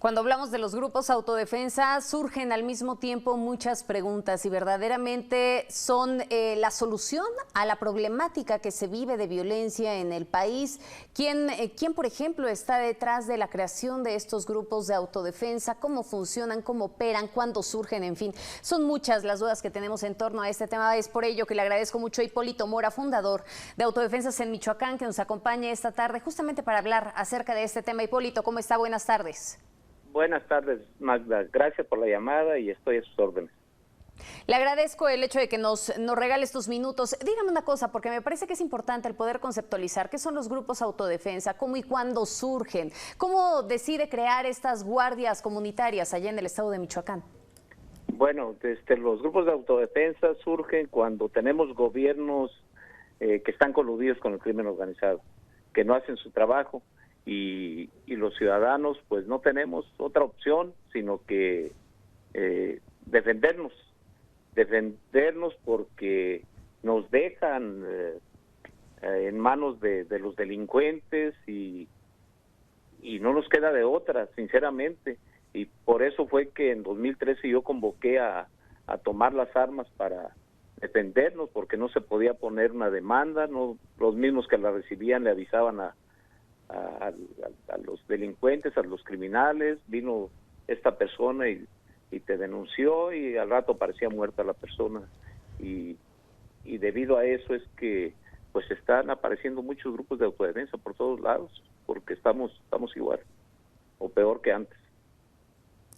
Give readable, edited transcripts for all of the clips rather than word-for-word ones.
Cuando hablamos de los grupos autodefensa, surgen al mismo tiempo muchas preguntas y verdaderamente son la solución a la problemática que se vive de violencia en el país. ¿Quién, por ejemplo, está detrás de la creación de estos grupos de autodefensa? ¿Cómo funcionan? ¿Cómo operan? ¿Cuándo surgen? En fin, son muchas las dudas que tenemos en torno a este tema. Es por ello que le agradezco mucho a Hipólito Mora, fundador de Autodefensas en Michoacán, que nos acompañe esta tarde justamente para hablar acerca de este tema. Hipólito, ¿cómo está? Buenas tardes. Buenas tardes, Magda. Gracias por la llamada y estoy a sus órdenes. Le agradezco el hecho de que nos regale estos minutos. Dígame una cosa, porque me parece que es importante el poder conceptualizar qué son los grupos autodefensa, cómo y cuándo surgen, cómo decide crear estas guardias comunitarias allá en el estado de Michoacán. Bueno, los grupos de autodefensa surgen cuando tenemos gobiernos que están coludidos con el crimen organizado, que no hacen su trabajo. Y los ciudadanos pues no tenemos otra opción sino que defendernos porque nos dejan en manos de los delincuentes y no nos queda de otra, sinceramente, y por eso fue que en 2013 yo convoqué a tomar las armas para defendernos, porque no se podía poner una demanda, no, los mismos que la recibían le avisaban a los delincuentes, a los criminales. Vino esta persona y te denunció y al rato parecía muerta la persona, y debido a eso es que pues están apareciendo muchos grupos de autodefensa por todos lados, porque estamos igual o peor que antes.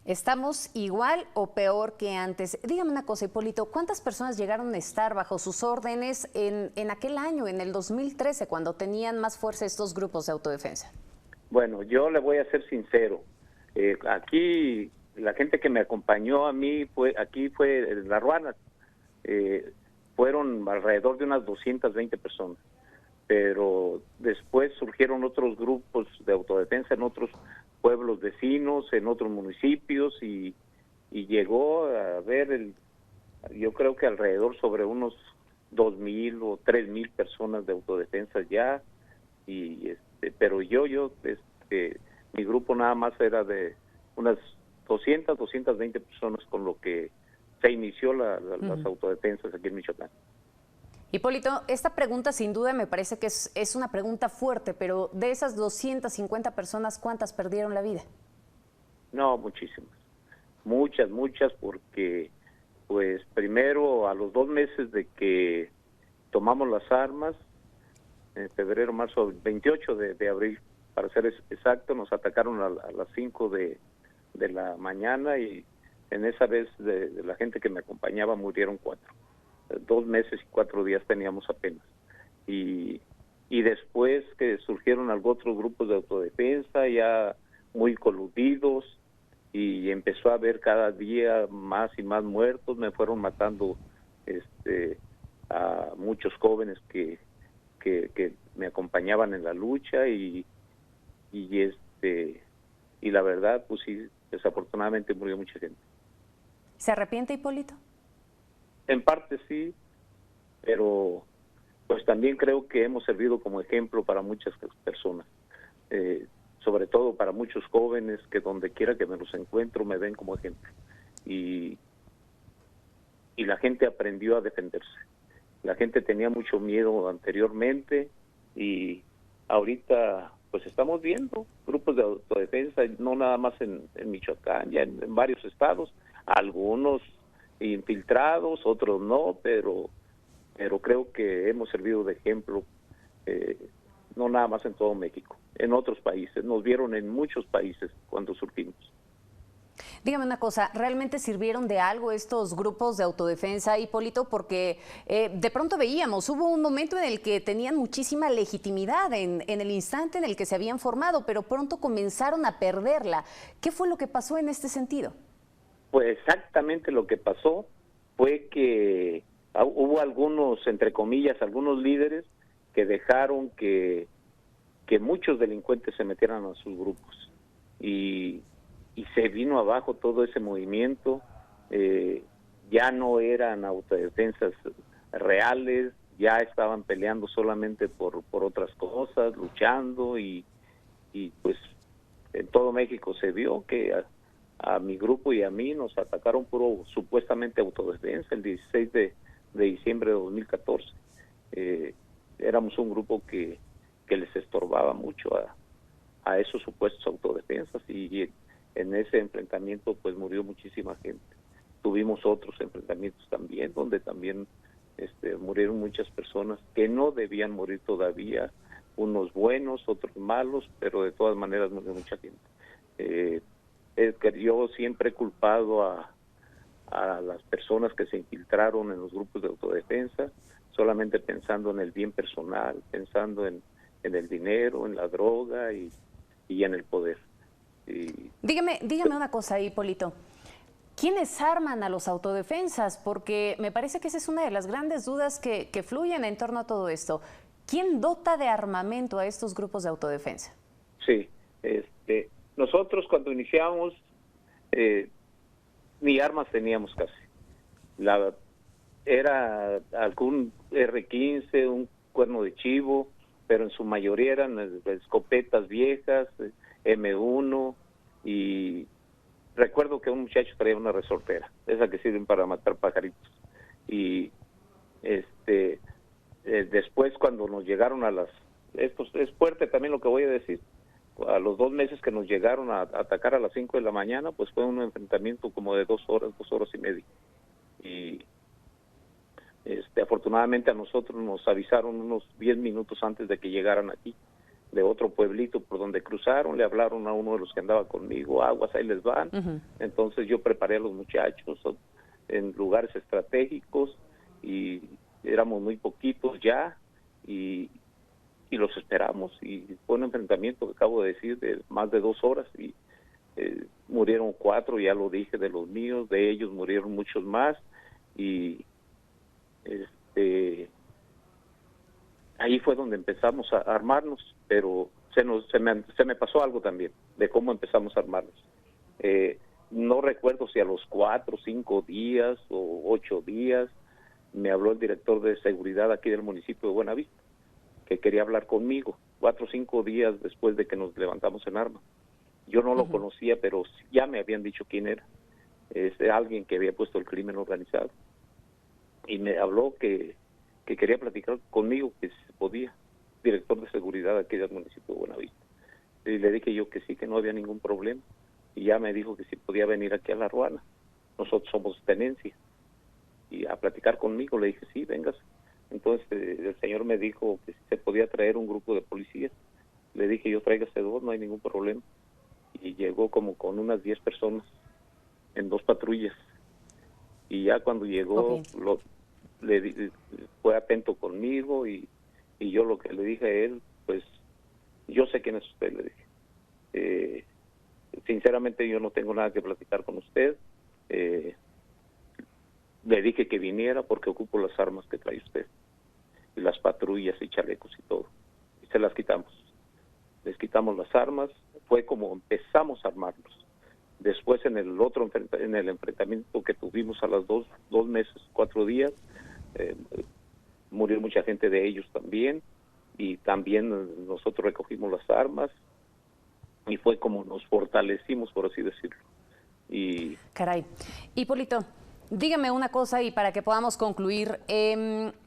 ¿Estamos igual o peor que antes? Dígame una cosa, Hipólito, ¿cuántas personas llegaron a estar bajo sus órdenes en aquel año, en el 2013, cuando tenían más fuerza estos grupos de autodefensa? Bueno, yo le voy a ser sincero. Aquí la gente que me acompañó a mí fue en La Ruana, fueron alrededor de unas 220 personas, pero después surgieron otros grupos de autodefensa en otros pueblos vecinos, en otros municipios, y llegó a haber, yo creo que alrededor sobre unos 2,000 o 3,000 personas de autodefensa ya, pero mi grupo nada más era de unas 220 personas, con lo que se inició las autodefensas aquí en Michoacán. Hipólito, esta pregunta sin duda me parece que es una pregunta fuerte, pero de esas 250 personas, ¿cuántas perdieron la vida? No, muchísimas, muchas, porque pues primero a los 2 meses de que tomamos las armas, en febrero, marzo, 28 de abril, para ser exacto, nos atacaron a las 5 de la mañana, y en esa vez de la gente que me acompañaba murieron 4. 2 meses y 4 días teníamos apenas. Y después que surgieron algunos otros grupos de autodefensa ya muy coludidos, y empezó a haber cada día más y más muertos. Me fueron matando a muchos jóvenes que me acompañaban en la lucha, y la verdad, pues sí, desafortunadamente murió mucha gente. ¿Se arrepiente, Hipólito? En parte sí, pero pues también creo que hemos servido como ejemplo para muchas personas, sobre todo para muchos jóvenes que donde quiera que me los encuentro me ven como ejemplo, y la gente aprendió a defenderse. La gente tenía mucho miedo anteriormente, y ahorita pues estamos viendo grupos de autodefensa, no nada más en Michoacán, ya en varios estados, algunos infiltrados, otros no, pero creo que hemos servido de ejemplo, no nada más en todo México, en otros países. Nos vieron en muchos países cuando surgimos. Dígame una cosa, ¿realmente sirvieron de algo estos grupos de autodefensa, Hipólito? Porque de pronto veíamos, hubo un momento en el que tenían muchísima legitimidad en el instante en el que se habían formado, pero pronto comenzaron a perderla. ¿Qué fue lo que pasó en este sentido? Pues exactamente lo que pasó fue que hubo algunos, entre comillas, algunos líderes que dejaron que muchos delincuentes se metieran a sus grupos, y se vino abajo todo ese movimiento. Ya no eran autodefensas reales, ya estaban peleando solamente por otras cosas, luchando, y pues en todo México se vio que a mi grupo y a mí nos atacaron por supuestamente autodefensa el 16 de diciembre de 2014. Éramos un grupo que les estorbaba mucho a esos supuestos autodefensas, y en ese enfrentamiento pues murió muchísima gente. Tuvimos otros enfrentamientos también, donde también murieron muchas personas que no debían morir todavía, unos buenos, otros malos, pero de todas maneras murió mucha gente. Yo siempre he culpado a las personas que se infiltraron en los grupos de autodefensa, solamente pensando en el bien personal, pensando en el dinero, en la droga y en el poder. Dígame una cosa, Hipólito. ¿Quiénes arman a los autodefensas? Porque me parece que esa es una de las grandes dudas que fluyen en torno a todo esto. ¿Quién dota de armamento a estos grupos de autodefensa? Sí, nosotros cuando iniciamos ni armas teníamos casi. Era algún R15, un cuerno de chivo, pero en su mayoría eran escopetas viejas, M1, y recuerdo que un muchacho traía una resortera, esa que sirven para matar pajaritos. Y después cuando nos llegaron esto es fuerte también lo que voy a decir, a los 2 meses que nos llegaron a atacar a las 5 de la mañana, pues fue un enfrentamiento como de 2 horas y media. Y afortunadamente a nosotros nos avisaron unos 10 minutos antes de que llegaran aquí, de otro pueblito por donde cruzaron, le hablaron a uno de los que andaba conmigo, aguas, ahí les van. Entonces yo preparé a los muchachos en lugares estratégicos, y éramos muy poquitos ya, y los esperamos, y fue un enfrentamiento que acabo de decir de más de 2 horas, y murieron 4, ya lo dije, de los míos, de ellos murieron muchos más, y ahí fue donde empezamos a armarnos, pero se me pasó algo también de cómo empezamos a armarnos. No recuerdo si a los 4, 5 días o 8 días me habló el director de seguridad aquí del municipio de Buenavista, que quería hablar conmigo, 4 o 5 días después de que nos levantamos en armas. Yo no lo conocía, pero ya me habían dicho quién era. Es alguien que había puesto el crimen organizado. Y me habló que quería platicar conmigo, que se podía, director de seguridad aquí del municipio de Buenavista. Y le dije yo que sí, que no había ningún problema. Y ya me dijo que si podía venir aquí a La Ruana. Nosotros somos tenencia. Y a platicar conmigo, le dije, sí, vengas. Entonces el señor me dijo que si se podía traer un grupo de policías. Le dije yo, tráigase 2, no hay ningún problema. Y llegó como con unas 10 personas en 2 patrullas. Y ya cuando llegó, fue atento conmigo, y yo lo que le dije a él, pues yo sé quién es usted, le dije. Sinceramente yo no tengo nada que platicar con usted. Le dije que viniera porque ocupo las armas que trae usted, y las patrullas y chalecos y todo. Y se las quitamos. Les quitamos las armas. Fue como empezamos a armarnos. Después en el enfrentamiento que tuvimos a las 2 meses, 4 días, murió mucha gente de ellos también, y también nosotros recogimos las armas, y fue como nos fortalecimos, por así decirlo. Y caray. Hipólito, dígame una cosa, y para que podamos concluir,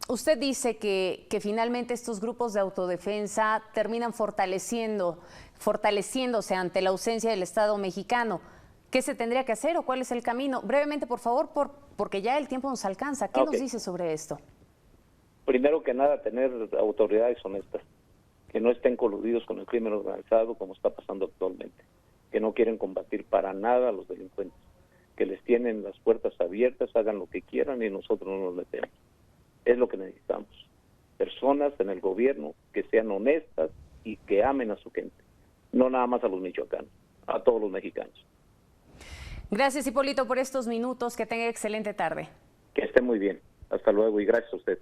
usted dice que finalmente estos grupos de autodefensa terminan fortaleciéndose ante la ausencia del Estado mexicano. ¿Qué se tendría que hacer o cuál es el camino? Brevemente, por favor, porque ya el tiempo nos alcanza. ¿Qué nos dice sobre esto? Primero que nada, tener autoridades honestas, que no estén coludidos con el crimen organizado como está pasando actualmente, que no quieren combatir para nada a los delincuentes, que les tienen las puertas abiertas, hagan lo que quieran y nosotros no nos metemos. Es lo que necesitamos. Personas en el gobierno que sean honestas y que amen a su gente, no nada más a los michoacanos, a todos los mexicanos. Gracias, Hipólito, por estos minutos. Que tenga excelente tarde. Que esté muy bien. Hasta luego y gracias a usted.